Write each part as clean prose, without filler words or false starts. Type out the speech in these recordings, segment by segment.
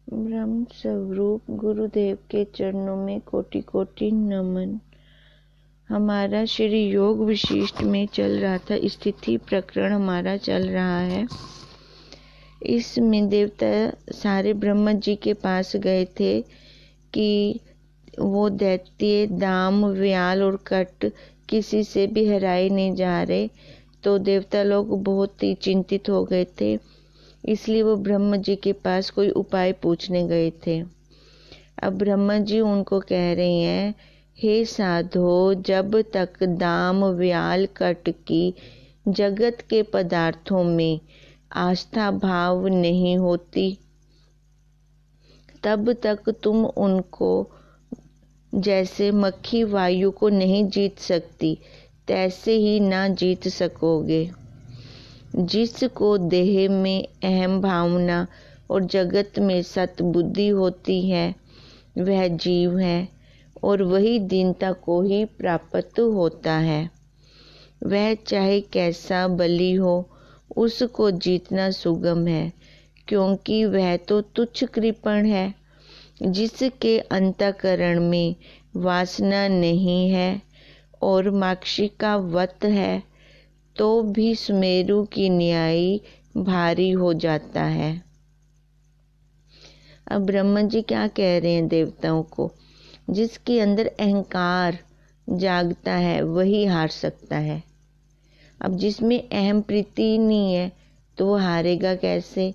ब्रह्म स्वरूप गुरुदेव के चरणों में कोटि कोटि नमन। हमारा श्री योग विशिष्ट में चल रहा था, स्थिति प्रकरण हमारा चल रहा है। इसमें देवता सारे ब्रह्मा जी के पास गए थे कि वो दैत्य दाम व्याल और कट किसी से भी हराए नहीं जा रहे। तो देवता लोग बहुत ही चिंतित हो गए थे, इसलिए वो ब्रह्मा जी के पास कोई उपाय पूछने गए थे। अब ब्रह्मा जी उनको कह रहे हैं, हे साधो, जब तक दाम व्याल कट की जगत के पदार्थों में आस्था भाव नहीं होती, तब तक तुम उनको जैसे मक्खी वायु को नहीं जीत सकती, तैसे ही ना जीत सकोगे। जिसको देह में अहम भावना और जगत में सतबुद्धि होती है वह जीव है, और वही दीनता को ही प्राप्त होता है। वह चाहे कैसा बली हो, उसको जीतना सुगम है, क्योंकि वह तो तुच्छ कृपण है। जिसके अंतःकरण में वासना नहीं है और माक्षिका वत है, तो भी सुमेरु की न्यायी भारी हो जाता है। अब ब्रह्मा जी क्या कह रहे हैं देवताओं को, जिसके अंदर अहंकार जागता है वही हार सकता है। अब जिसमें अहम प्रीति नहीं है तो वो हारेगा कैसे।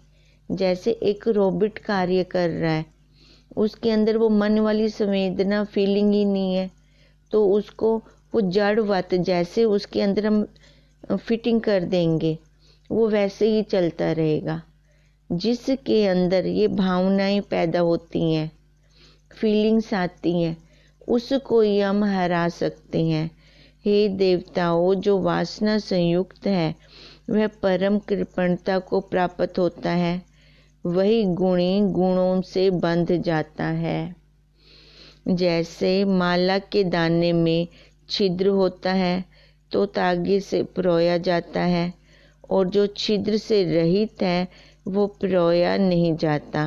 जैसे एक रोबोट कार्य कर रहा है, उसके अंदर वो मन वाली संवेदना फीलिंग ही नहीं है, तो उसको वो जड़वत जैसे उसके अंदर हम फिटिंग कर देंगे वो वैसे ही चलता रहेगा। जिसके अंदर ये भावनाएं पैदा होती हैं, फीलिंग्स आती हैं, उसको ही हम हरा सकते हैं। हे देवताओं, जो वासना संयुक्त है वह परम कृपणता को प्राप्त होता है, वही गुणी गुणों से बंध जाता है। जैसे माला के दाने में छिद्र होता है तो तागे से पिरोया जाता है, और जो छिद्र से रहित है वो पिरोया नहीं जाता।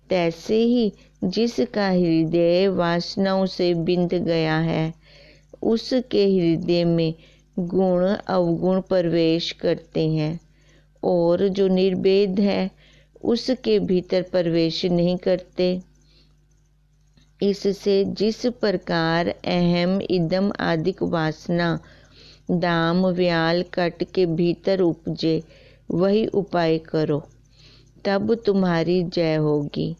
तैसे ही जिसका हृदय वासनाओं से बिंध गया है, उसके हृदय में गुण अवगुण प्रवेश करते हैं, और जो निर्भेद है उसके भीतर प्रवेश नहीं करते। इससे जिस प्रकार अहम इदम आदिक वासना दाम व्याल कट के भीतर उपजे, वही उपाय करो, तब तुम्हारी जय होगी।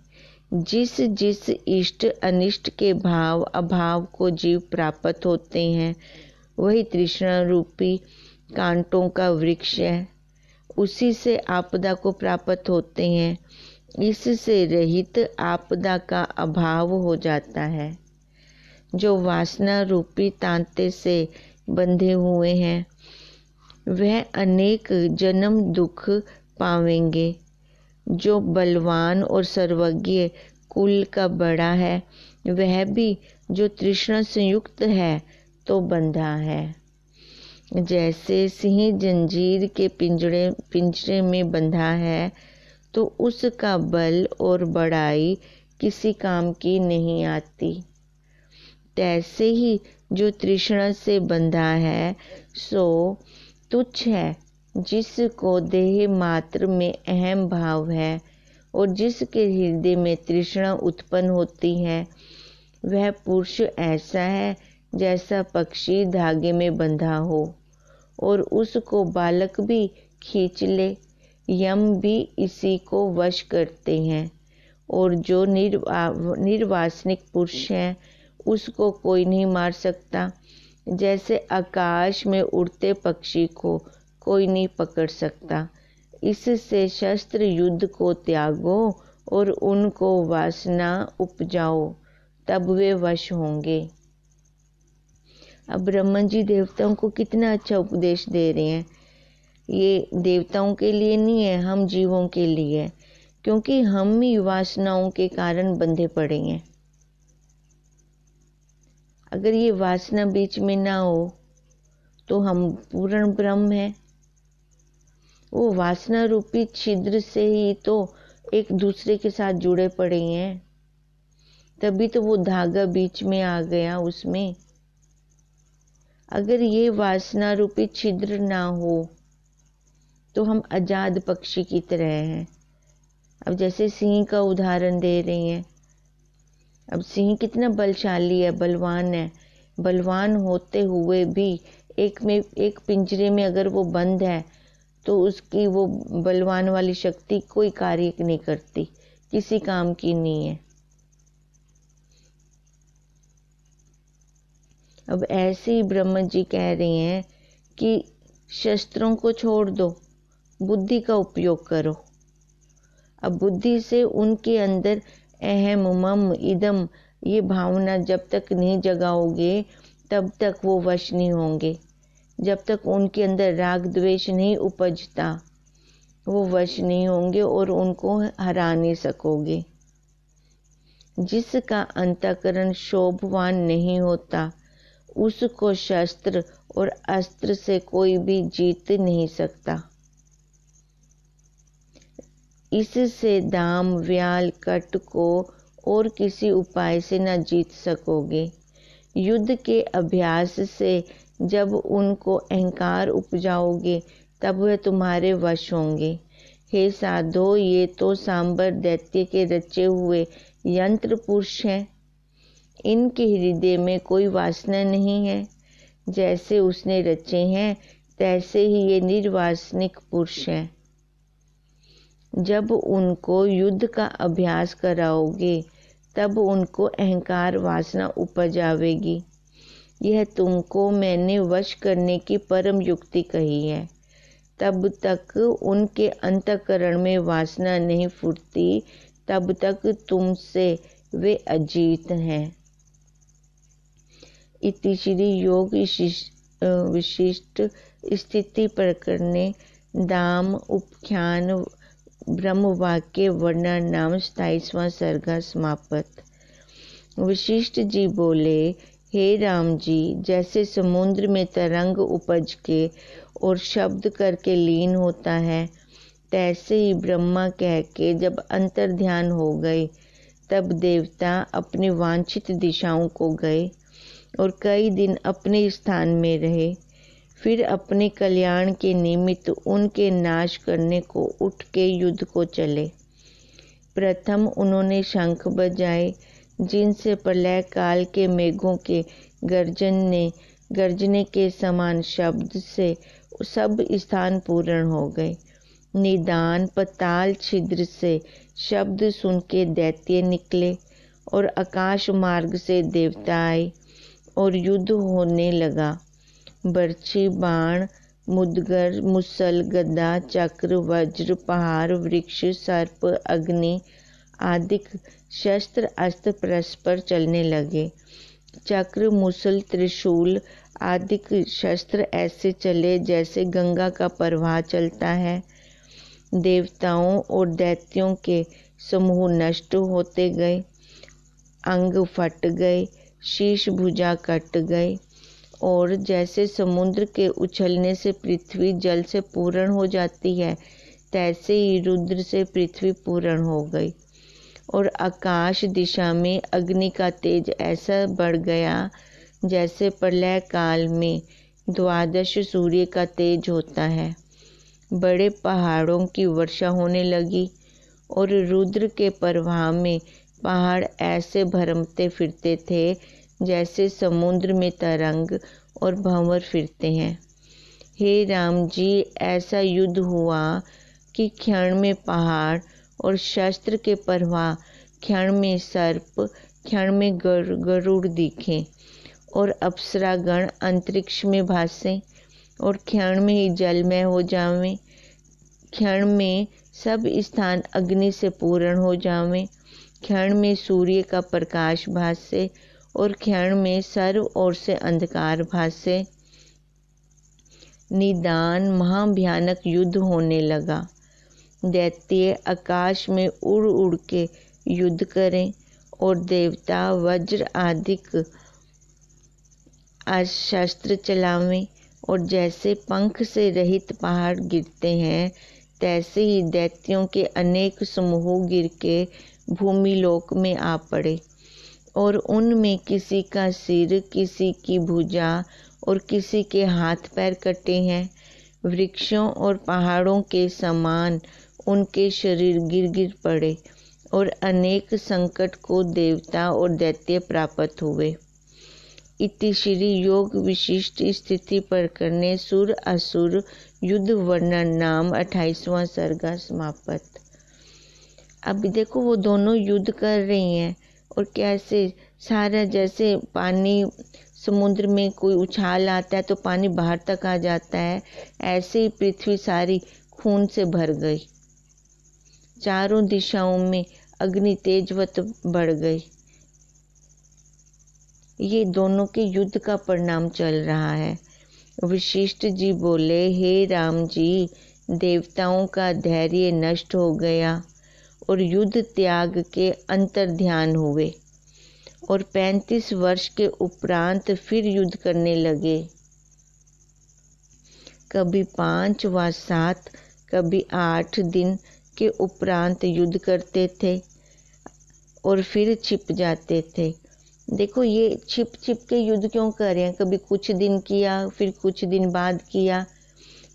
जिस जिस इष्ट अनिष्ट के भाव अभाव को जीव प्राप्त होते हैं, वही तृष्णा रूपी कांटों का वृक्ष है, उसी से आपदा को प्राप्त होते हैं। इससे रहित आपदा का अभाव हो जाता है। जो वासना रूपी तांते से बंधे हुए हैं वह अनेक जन्म दुख पावेंगे। जो बलवान और सर्वज्ञ कुल का बड़ा है, वह भी जो तृष्णा संयुक्त है तो बंधा है। जैसे सिंह जंजीर के पिंजरे में बंधा है, तो उसका बल और बड़ाई किसी काम की नहीं आती। तैसे ही जो तृष्णा से बंधा है सो तुच्छ है। जिसको देह मात्र में अहम भाव है और जिसके हृदय में तृष्णा उत्पन्न होती है, वह पुरुष ऐसा है जैसा पक्षी धागे में बंधा हो और उसको बालक भी खींच ले। यम भी इसी को वश करते हैं, और जो निर्वासनिक पुरुष है उसको कोई नहीं मार सकता। जैसे आकाश में उड़ते पक्षी को कोई नहीं पकड़ सकता। इससे शस्त्र युद्ध को त्यागो और उनको वासना उपजाओ, तब वे वश होंगे। अब ब्रह्मा जी देवताओं को कितना अच्छा उपदेश दे रहे हैं। ये देवताओं के लिए नहीं है, हम जीवों के लिए है, क्योंकि हम ही वासनाओं के कारण बंधे पड़े हैं। अगर ये वासना बीच में ना हो तो हम पूर्ण ब्रह्म है। वो वासना रूपी छिद्र से ही तो एक दूसरे के साथ जुड़े पड़े हैं, तभी तो वो धागा बीच में आ गया उसमें। अगर ये वासना रूपी छिद्र ना हो तो हम आजाद पक्षी की तरह हैं। अब जैसे सिंह का उदाहरण दे रही हैं, अब सिंह कितना बलशाली है, बलवान है, बलवान होते हुए भी एक पिंजरे में अगर वो बंद है तो उसकी वो बलवान वाली शक्ति कोई कार्य नहीं करती, किसी काम की नहीं है। अब ऐसे ही ब्रह्म जी कह रहे हैं कि शस्त्रों को छोड़ दो, बुद्धि का उपयोग करो। अब बुद्धि से उनके अंदर अहम मम इदम ये भावना जब तक नहीं जगाओगे तब तक वो वश नहीं होंगे। जब तक उनके अंदर राग द्वेष नहीं उपजता वो वश नहीं होंगे और उनको हरा नहीं सकोगे। जिसका अंतःकरण शोभवान नहीं होता उसको शस्त्र और अस्त्र से कोई भी जीत नहीं सकता। इससे दाम व्याल कट को और किसी उपाय से न जीत सकोगे। युद्ध के अभ्यास से जब उनको अहंकार उपजाओगे तब वह तुम्हारे वश होंगे। हे साधो, ये तो सांबर दैत्य के रचे हुए यंत्र पुरुष हैं। इनके हृदय में कोई वासना नहीं है। जैसे उसने रचे हैं तैसे ही ये निर्वासनिक पुरुष हैं। जब उनको युद्ध का अभ्यास कराओगे तब उनको अहंकार वासना उपज आवेगी। यह तुमको मैंने वश करने की परम युक्ति कही है। तब तक उनके अंतःकरण में वासना नहीं फूटती, तब तक तुमसे वे अजीत हैं। इति श्री योग विशिष्ट स्थिति प्रकरणे दाम उपख्यान ब्रह्म वाक्य वर्णन नाम 27वां सर्गा समाप्त। वशिष्ठ जी बोले, हे राम जी, जैसे समुद्र में तरंग उपज के और शब्द करके लीन होता है, तैसे ही ब्रह्मा कह के जब अंतर ध्यान हो गए तब देवता अपनी वांछित दिशाओं को गए और कई दिन अपने स्थान में रहे। फिर अपने कल्याण के निमित्त उनके नाश करने को उठ के युद्ध को चले। प्रथम उन्होंने शंख बजाए, जिनसे प्रलय काल के मेघों के गर्जने के समान शब्द से सब स्थान पूर्ण हो गए। निदान पताल छिद्र से शब्द सुन के दैत्य निकले और आकाश मार्ग से देवता आए और युद्ध होने लगा। बर्छी, बाण, मुदगर, मुसल, गदा, चक्र, वज्र, पहाड़, वृक्ष, सर्प, अग्नि आदि शस्त्र अस्त्र परस्पर चलने लगे। चक्र, मुसल, त्रिशूल आदि शस्त्र ऐसे चले जैसे गंगा का प्रवाह चलता है। देवताओं और दैत्यों के समूह नष्ट होते गए, अंग फट गए, शीश भुजा कट गए और जैसे समुद्र के उछलने से पृथ्वी जल से पूर्ण हो जाती है, तैसे ही रुद्र से पृथ्वी पूर्ण हो गई और आकाश दिशा में अग्नि का तेज ऐसा बढ़ गया जैसे प्रलय काल में 12 सूर्य का तेज होता है। बड़े पहाड़ों की वर्षा होने लगी और रुद्र के प्रवाह में पहाड़ ऐसे भरमते फिरते थे जैसे समुद्र में तरंग और भंवर फिरते हैं। हे राम जी, ऐसा युद्ध हुआ कि क्षण में पहाड़ और शस्त्र के प्रवाह, क्षण में सर्प, क्षण में गरुड़ दिखे और अप्सरागण अंतरिक्ष में भासे और क्षण में ही जलमय हो जावें। क्षण में सब स्थान अग्नि से पूर्ण हो जावें। क्षण में सूर्य का प्रकाश भासे और क्षण में सर्व ओर से अंधकार भासे। निदान महाभयानक युद्ध होने लगा। दैत्य आकाश में उड़ उड़ के युद्ध करें और देवता वज्र आदि शस्त्र चलावें और जैसे पंख से रहित पहाड़ गिरते हैं तैसे ही दैत्यों के अनेक समूह गिर के भूमिलोक में आ पड़े, और उनमें किसी का सिर, किसी की भुजा और किसी के हाथ पैर कटे हैं। वृक्षों और पहाड़ों के समान उनके शरीर गिर गिर पड़े, और अनेक संकट को देवता और दैत्य प्राप्त हुए। इति श्री योग विशिष्ट स्थिति प्रकरणे सुर असुर युद्ध वर्णन नाम 28वां सर्गा समाप्त। अब देखो वो दोनों युद्ध कर रही हैं, और कैसे सारा, जैसे पानी समुद्र में कोई उछाल आता है तो पानी बाहर तक आ जाता है, ऐसे ही पृथ्वी सारी खून से भर गई। चारों दिशाओं में अग्नि तेजवत बढ़ गई। ये दोनों के युद्ध का परिणाम चल रहा है। वशिष्ठ जी बोले, हे राम जी, देवताओं का धैर्य नष्ट हो गया और युद्ध त्याग के अंतर्ध्यान हुए, और 35 वर्ष के उपरांत फिर युद्ध करने लगे। कभी 5 व 7, कभी 8 दिन के उपरांत युद्ध करते थे और फिर छिप जाते थे। देखो ये छिप छिप के युद्ध क्यों कर रहे हैं? कभी कुछ दिन किया, फिर कुछ दिन बाद किया,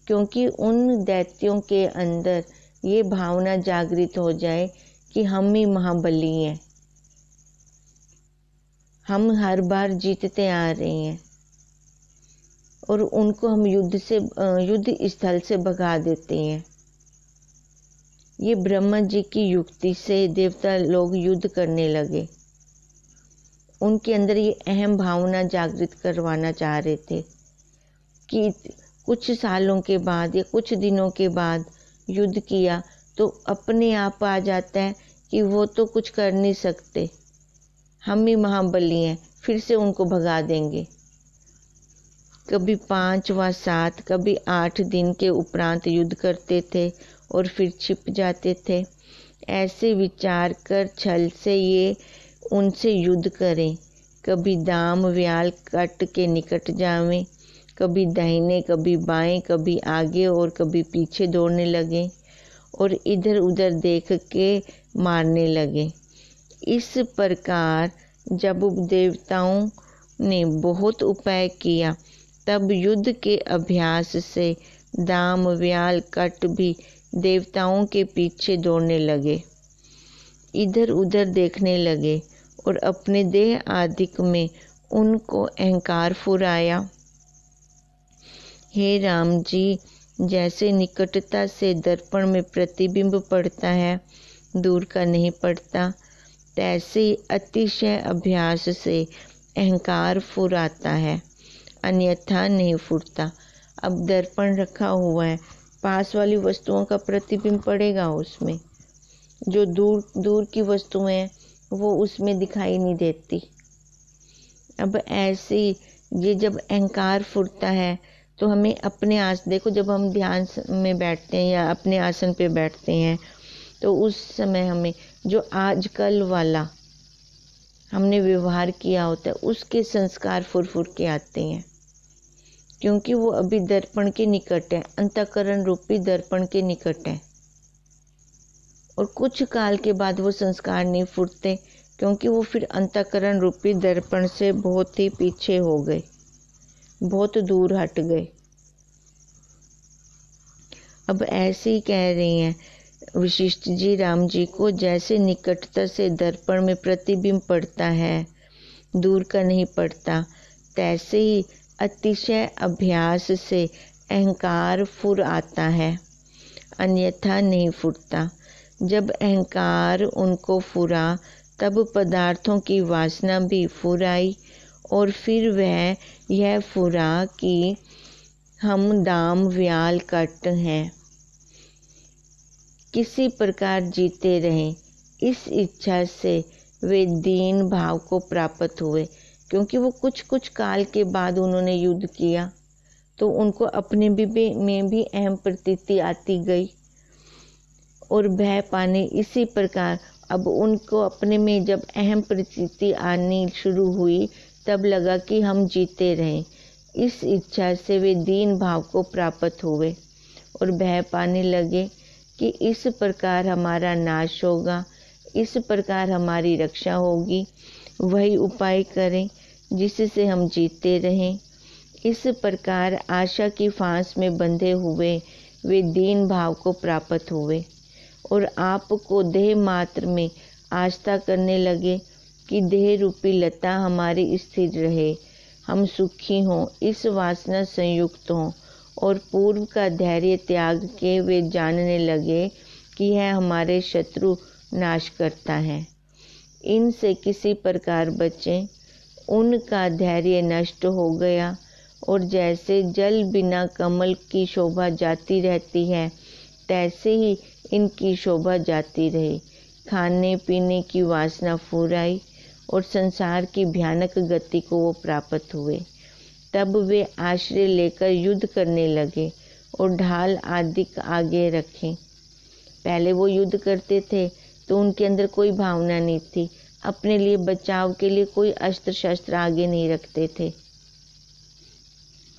क्योंकि उन दैत्यों के अंदर ये भावना जागृत हो जाए कि हम ही महाबली हैं, हम हर बार जीतते आ रहे हैं, और उनको हम युद्ध स्थल से भगा देते हैं। ये ब्रह्मा जी की युक्ति से देवता लोग युद्ध करने लगे। उनके अंदर ये अहम भावना जागृत करवाना चाह रहे थे कि कुछ सालों के बाद या कुछ दिनों के बाद युद्ध किया तो अपने आप आ जाता है कि वो तो कुछ कर नहीं सकते, हम ही महाबली हैं, फिर से उनको भगा देंगे। कभी 5 व 7, कभी 8 दिन के उपरांत युद्ध करते थे और फिर छिप जाते थे। ऐसे विचार कर छल से ये उनसे युद्ध करें। कभी दाम व्याल कट के निकट जावें, कभी दाहिने, कभी बाएं, कभी आगे और कभी पीछे दौड़ने लगे, और इधर उधर देख के मारने लगे। इस प्रकार जब देवताओं ने बहुत उपाय किया, तब युद्ध के अभ्यास से दाम व्याल कट भी देवताओं के पीछे दौड़ने लगे, इधर उधर देखने लगे, और अपने देह आदिक में उनको अहंकार फुराया। हे राम जी, जैसे निकटता से दर्पण में प्रतिबिंब पड़ता है, दूर का नहीं पड़ता, तैसे ही अतिशय अभ्यास से अहंकार फुराता है, अन्यथा नहीं फुरता। अब दर्पण रखा हुआ है, पास वाली वस्तुओं का प्रतिबिंब पड़ेगा उसमें, जो दूर दूर की वस्तुएं हैं वो उसमें दिखाई नहीं देती। अब ऐसे ये जब अहंकार फुरता है तो हमें अपने देखो, जब हम ध्यान में बैठते हैं या अपने आसन पे बैठते हैं तो उस समय हमें जो आजकल वाला हमने व्यवहार किया होता है उसके संस्कार फुर के आते हैं, क्योंकि वो अभी दर्पण के निकट है, अंतःकरण रूपी दर्पण के निकट है। और कुछ काल के बाद वो संस्कार नहीं फुटते, क्योंकि वो फिर अंतःकरण रूपी दर्पण से बहुत ही पीछे हो गए, बहुत दूर हट गए। अब ऐसे ही कह रही हैं वशिष्ठ जी राम जी को, जैसे निकटता से दर्पण में प्रतिबिंब पड़ता है, दूर का नहीं पड़ता, तैसे ही अतिशय अभ्यास से अहंकार फुर आता है, अन्यथा नहीं फुटता। जब अहंकार उनको फुरा, तब पदार्थों की वासना भी फुराई, और फिर वह यह फुरा कि हम दाम व्याल कट हैं, किसी प्रकार जीते रहें। इस इच्छा से वे दीन भाव को प्राप्त हुए, क्योंकि वो कुछ काल के बाद उन्होंने युद्ध किया तो उनको अपने में भी अहम प्रतीति आती गई, और भय पाने इसी प्रकार अब उनको अपने में जब अहम प्रतीति आनी शुरू हुई, तब लगा कि हम जीते रहें। इस इच्छा से वे दीन भाव को प्राप्त हुए और भय पाने लगे कि इस प्रकार हमारा नाश होगा, इस प्रकार हमारी रक्षा होगी, वही उपाय करें जिससे हम जीते रहें। इस प्रकार आशा की फांस में बंधे हुए वे दीन भाव को प्राप्त हुए और आपको देह मात्र में आस्था करने लगे कि देह रूपी लता हमारी स्थिर रहे, हम सुखी हों, इस वासना संयुक्त हों और पूर्व का धैर्य त्याग के वे जानने लगे कि यह हमारे शत्रु नाश करता है, इनसे किसी प्रकार बचें। उनका धैर्य नष्ट हो गया और जैसे जल बिना कमल की शोभा जाती रहती है, तैसे ही इनकी शोभा जाती रही। खाने पीने की वासना फूर आई और संसार की भयानक गति को वो प्राप्त हुए। तब वे आश्रय लेकर युद्ध करने लगे और ढाल आदि आगे रखे। पहले वो युद्ध करते थे तो उनके अंदर कोई भावना नहीं थी, अपने लिए बचाव के लिए कोई अस्त्र शस्त्र आगे नहीं रखते थे।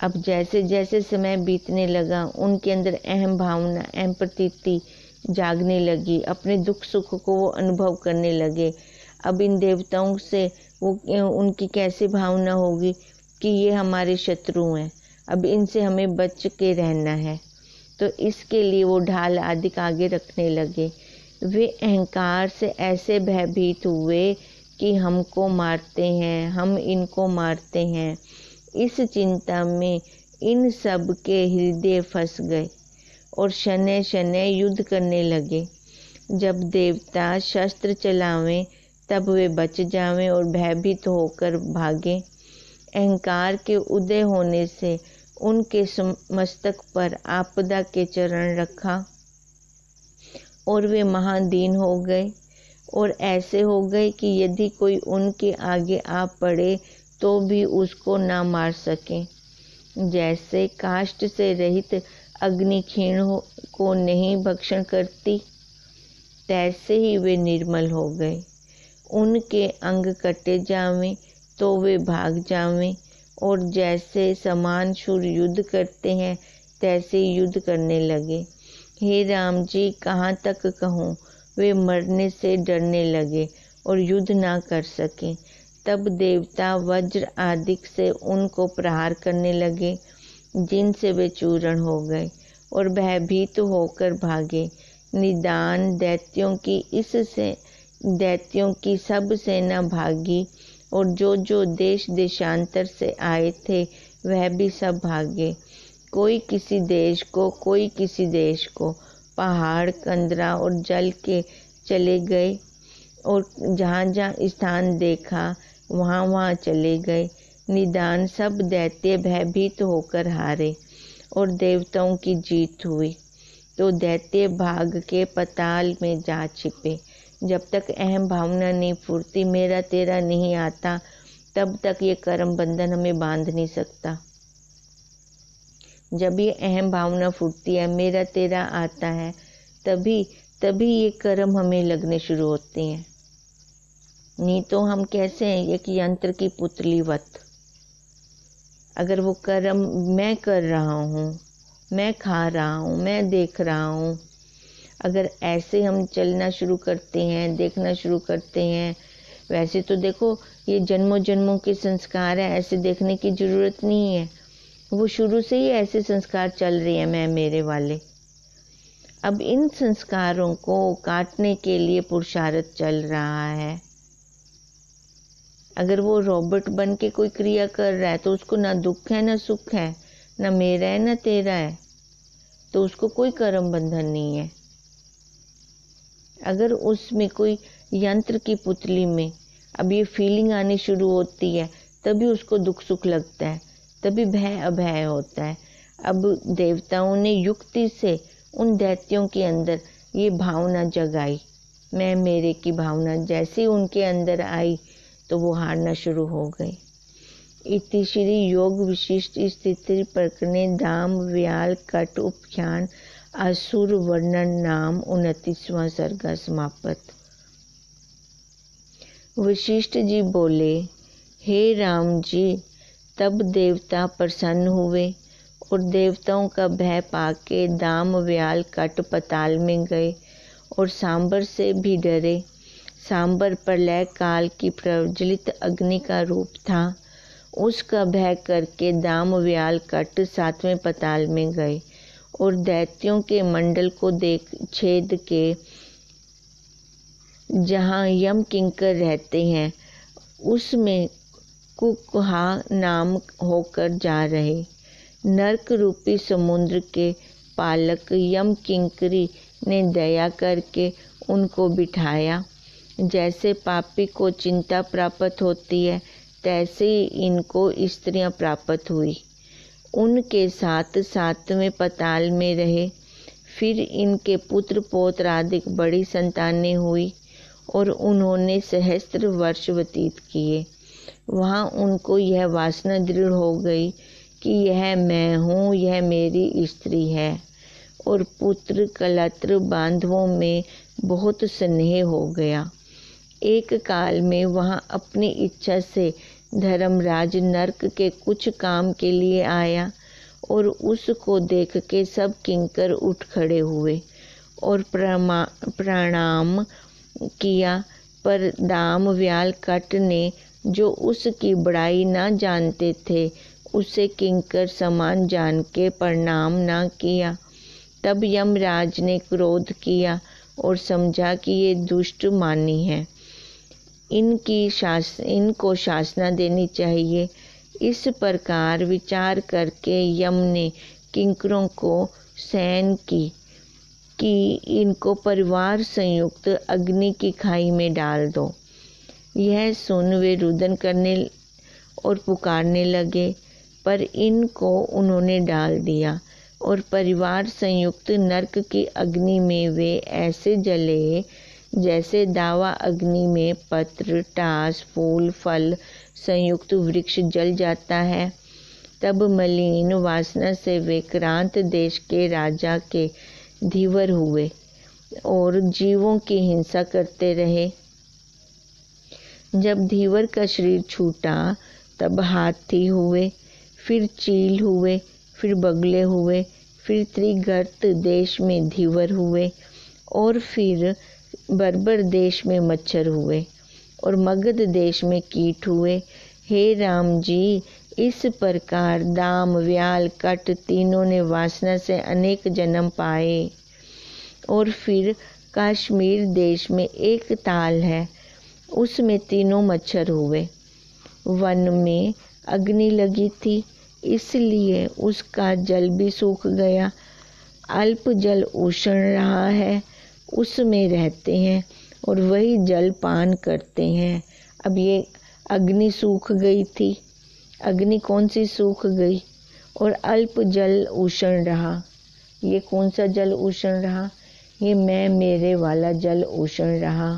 अब जैसे जैसे समय बीतने लगा उनके अंदर अहम भावना, अहम प्रतीति जागने लगी, अपने दुख सुख को वो अनुभव करने लगे। अब इन देवताओं से वो उनकी कैसे भावना होगी कि ये हमारे शत्रु हैं, अब इनसे हमें बच के रहना है। तो इसके लिए वो ढाल आदि आगे रखने लगे। वे अहंकार से ऐसे भयभीत हुए कि हमको मारते हैं, हम इनको मारते हैं। इस चिंता में इन सब के हृदय फंस गए और शनै शनै युद्ध करने लगे। जब देवता शस्त्र चलावें तब वे बच जावें और भयभीत होकर भागें। अहंकार के उदय होने से उनके मस्तक पर आपदा के चरण रखा और वे महादीन हो गए और ऐसे हो गए कि यदि कोई उनके आगे आ पड़े तो भी उसको ना मार सके। जैसे काष्ठ से रहित अग्नि क्षीण को नहीं भक्षण करती, तैसे ही वे निर्मल हो गए। उनके अंग कटे जावें तो वे भाग जावें और जैसे समान शूर युद्ध करते हैं तैसे युद्ध करने लगे। हे राम जी, कहाँ तक कहूँ, वे मरने से डरने लगे और युद्ध ना कर सके। तब देवता वज्र आदि से उनको प्रहार करने लगे, जिनसे वे चूर्ण हो गए और भयभीत होकर भागे। निदान दैत्यों की सब सेना भागी और जो देश देशांतर से आए थे वह भी सब भागे। कोई किसी देश को, कोई किसी देश को, पहाड़, कंदरा और जल के चले गए और जहाँ जहाँ स्थान देखा वहाँ वहाँ चले गए। निदान सब दैत्य भयभीत होकर हारे और देवताओं की जीत हुई। तो दैत्य भाग के पताल में जा छिपे। जब तक अहम भावना नहीं फूरती, मेरा तेरा नहीं आता, तब तक ये कर्म बंधन हमें बांध नहीं सकता। जब ये अहम भावना फूटती है, मेरा तेरा आता है, तभी ये कर्म हमें लगने शुरू होते हैं। नहीं तो हम कैसे हैं, एक यंत्र की पुतली वत। अगर वो कर्म मैं कर रहा हूँ, मैं खा रहा हूँ, मैं देख रहा हूँ, अगर ऐसे हम चलना शुरू करते हैं, देखना शुरू करते हैं, वैसे तो देखो ये जन्मों जन्मों के संस्कार है, ऐसे देखने की जरूरत नहीं है। वो शुरू से ही ऐसे संस्कार चल रहे हैं, मैं मेरे वाले। अब इन संस्कारों को काटने के लिए पुरुषार्थ चल रहा है। अगर वो रोबोट बन के कोई क्रिया कर रहा है तो उसको ना दुख है ना सुख है, ना मेरा है ना तेरा है, तो उसको कोई कर्म बंधन नहीं है। अगर उसमें कोई यंत्र की पुतली में अब ये फीलिंग आनी शुरू होती है, तभी उसको दुख सुख लगता है, तभी भय अभय होता है। अब देवताओं ने युक्ति से उन दैत्यों के अंदर ये भावना जगाई, मैं मेरे की भावना जैसे उनके अंदर आई तो वो हारना शुरू हो गए। इति श्री योग विशिष्ट स्थिति प्रकरणे दाम व्याल कट उपख्यान असुर वर्णन नाम 29वां सर्गा समाप्त। वशिष्ठ जी बोले, हे राम जी, तब देवता प्रसन्न हुए और देवताओं का भय पाके दाम व्याल कट पताल में गए और सांबर से भी डरे। सांबर प्रलय काल की प्रज्वलित अग्नि का रूप था। उसका भय करके दाम व्याल कट 7वें पताल में गए और दैत्यों के मंडल को देख छेद के जहाँ यम किंकर रहते हैं उसमें कुकहा नाम होकर जा रहे। नरक रूपी समुद्र के पालक यम किंकरी ने दया करके उनको बिठाया। जैसे पापी को चिंता प्राप्त होती है तैसे ही इनको स्त्रियां प्राप्त हुई। उनके साथ 7वें पताल में रहे। फिर इनके पुत्र पौत्र आदि बड़ी संतानें हुई और उन्होंने सहस्त्र वर्ष व्यतीत किए। वहाँ उनको यह वासना दृढ़ हो गई कि यह मैं हूँ, यह मेरी स्त्री है, और पुत्र कलत्र बांधवों में बहुत स्नेह हो गया। एक काल में वहाँ अपनी इच्छा से धर्मराज नरक के कुछ काम के लिए आया और उसको देख के सब किंकर उठ खड़े हुए और प्रणाम किया। पर दाम व्याल कट ने, जो उसकी बड़ाई न जानते थे, उसे किंकर समान जान के प्रणाम न किया। तब यमराज ने क्रोध किया और समझा कि ये दुष्ट मानी है, इनको शासना देनी चाहिए। इस प्रकार विचार करके यम ने किंकरों को सैन की कि इनको परिवार संयुक्त अग्नि की खाई में डाल दो। यह सुन वे रुदन करने और पुकारने लगे, पर इनको उन्होंने डाल दिया और परिवार संयुक्त नरक की अग्नि में वे ऐसे जले जैसे दावा अग्नि में पत्र, टास, फूल, फल संयुक्त वृक्ष जल जाता है। तब मलिन वासना से वे क्रांत देश के राजा के धीवर हुए और जीवों की हिंसा करते रहे। जब धीवर का शरीर छूटा तब हाथी हुए, फिर चील हुए, फिर बगले हुए, फिर त्रिगर्त देश में धीवर हुए और फिर बर्बर देश में मच्छर हुए और मगध देश में कीट हुए। हे राम जी, इस प्रकार दाम व्याल कट तीनों ने वासना से अनेक जन्म पाए। और फिर कश्मीर देश में एक ताल है, उसमें तीनों मच्छर हुए। वन में अग्नि लगी थी, इसलिए उसका जल भी सूख गया। अल्प जल उष्ण रहा है, उसमें रहते हैं और वही जल पान करते हैं। अब ये अग्नि सूख गई थी, अग्नि कौन सी सूख गई, और अल्प जल उष्ण रहा। ये कौन सा जल उष्ण रहा? ये मैं मेरे वाला जल उष्ण रहा।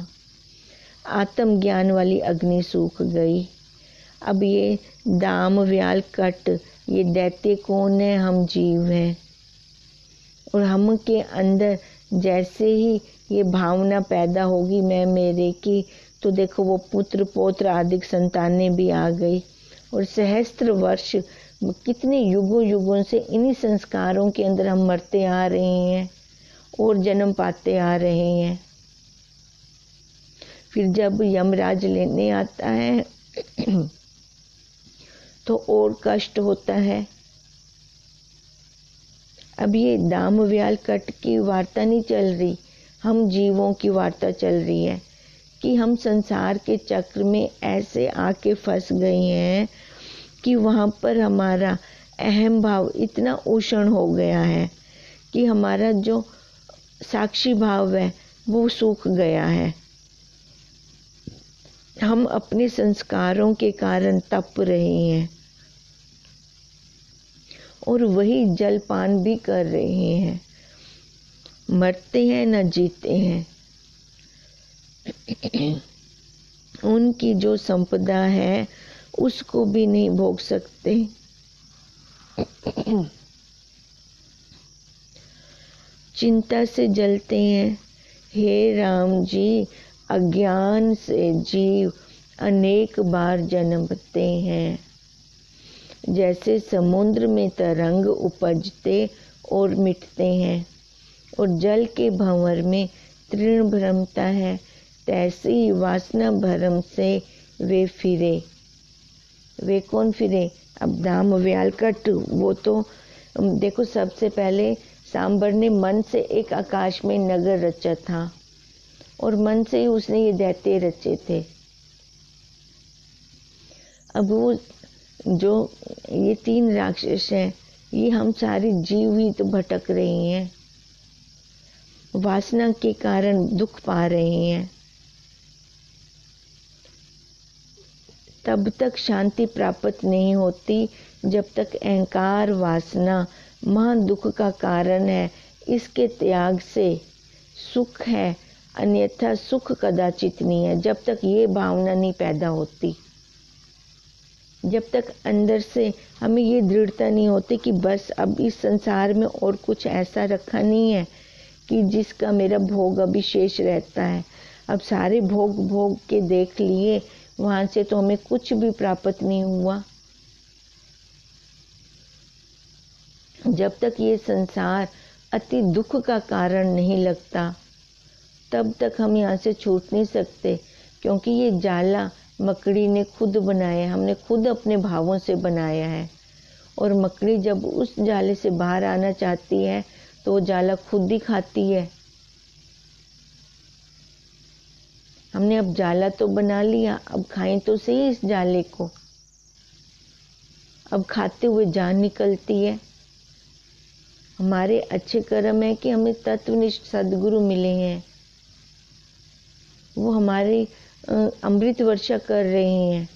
आत्मज्ञान वाली अग्नि सूख गई। अब ये दाम व्याल कट, ये दैत्य कौन है? हम जीव हैं। और हम के अंदर जैसे ही ये भावना पैदा होगी मैं मेरे की, तो देखो वो पुत्र पौत्र आदि संतानें भी आ गई। और सहस्त्र वर्ष, कितने युगों युगों से इन्हीं संस्कारों के अंदर हम मरते आ रहे हैं और जन्म पाते आ रहे हैं। फिर जब यमराज लेने आता है तो और कष्ट होता है। अब ये दाम व्याल कट की वार्ता नहीं चल रही, हम जीवों की वार्ता चल रही है कि हम संसार के चक्र में ऐसे आके फंस गए हैं कि वहाँ पर हमारा अहम भाव इतना उष्ण हो गया है कि हमारा जो साक्षी भाव है वो सूख गया है। हम अपने संस्कारों के कारण तप रहे हैं और वही जलपान भी कर रहे हैं, मरते हैं न जीते हैं। उनकी जो संपदा है उसको भी नहीं भोग सकते। चिंता से जलते हैं। हे राम जी, अज्ञान से जीव अनेक बार जन्मते हैं। जैसे समुद्र में तरंग उपजते और मिटते हैं और जल के भंवर में तृण भ्रमता है, तैसे ही वासना भ्रम से वे फिरे। वे कौन फिरे? अब दाम व्याल कट, वो तो देखो, सबसे पहले सांबर ने मन से एक आकाश में नगर रचा था और मन से ही उसने ये दैत्य रचे थे। अब वो जो ये 3 राक्षस हैं, ये हम सारे जीव ही तो भटक रहे हैं, वासना के कारण दुख पा रहे हैं। तब तक शांति प्राप्त नहीं होती जब तक अहंकार वासना महान दुख का कारण है, इसके त्याग से सुख है, अन्यथा सुख कदाचित नहीं है। जब तक ये भावना नहीं पैदा होती, जब तक अंदर से हमें ये दृढ़ता नहीं होती कि बस अब इस संसार में और कुछ ऐसा रखा नहीं है कि जिसका मेरा भोग अभी शेष रहता है। अब सारे भोग के देख लिए, वहां से तो हमें कुछ भी प्राप्त नहीं हुआ। जब तक ये संसार अति दुख का कारण नहीं लगता, तब तक हम यहाँ से छूट नहीं सकते, क्योंकि ये जाला मकड़ी ने खुद बनाया, हमने खुद अपने भावों से बनाया है। और मकड़ी जब उस जाले से बाहर आना चाहती है तो वो जाला खुद ही खाती है। हमने अब जाला तो बना लिया, अब खाएं तो सही इस जाले को। अब खाते हुए जान निकलती है। हमारे अच्छे कर्म है कि हमें तत्वनिष्ठ सद्गुरु मिले हैं, वो हमारी अमृत वर्षा कर रहे हैं।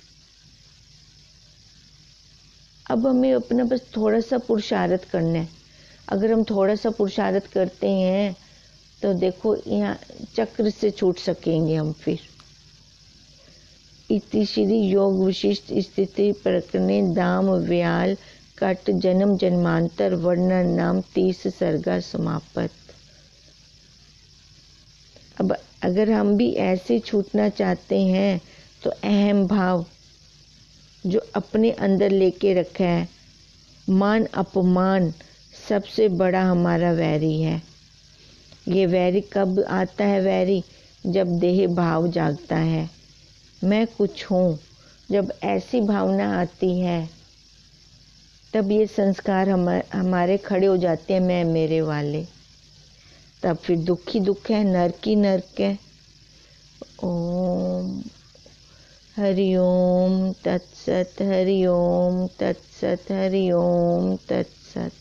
अब हमें अपना बस थोड़ा सा पुरुषार्थ करना है। अगर हम थोड़ा सा पुरुषार्थ करते हैं तो देखो यहाँ चक्र से छूट सकेंगे हम फिर। इति श्री योग विशिष्ट स्थिति प्रकरणे दाम व्याल कट जन्म जन्मांतर वर्णन नाम 30 सर्गा समापत। अब अगर हम भी ऐसे छूटना चाहते हैं तो अहम भाव जो अपने अंदर लेके रखा है, मान अपमान सबसे बड़ा हमारा वैरी है। ये वैरी कब आता है? वैरी जब देह भाव जागता है, मैं कुछ हूँ। जब ऐसी भावना आती है तब ये संस्कार हमारे खड़े हो जाते हैं, मैं मेरे वाले। तब फिर दुख ही दुख है, नरक ही नरक है। ओम हरि ओम तत्सत, हरि ओम तत्सत, हरि ओम तत्सत।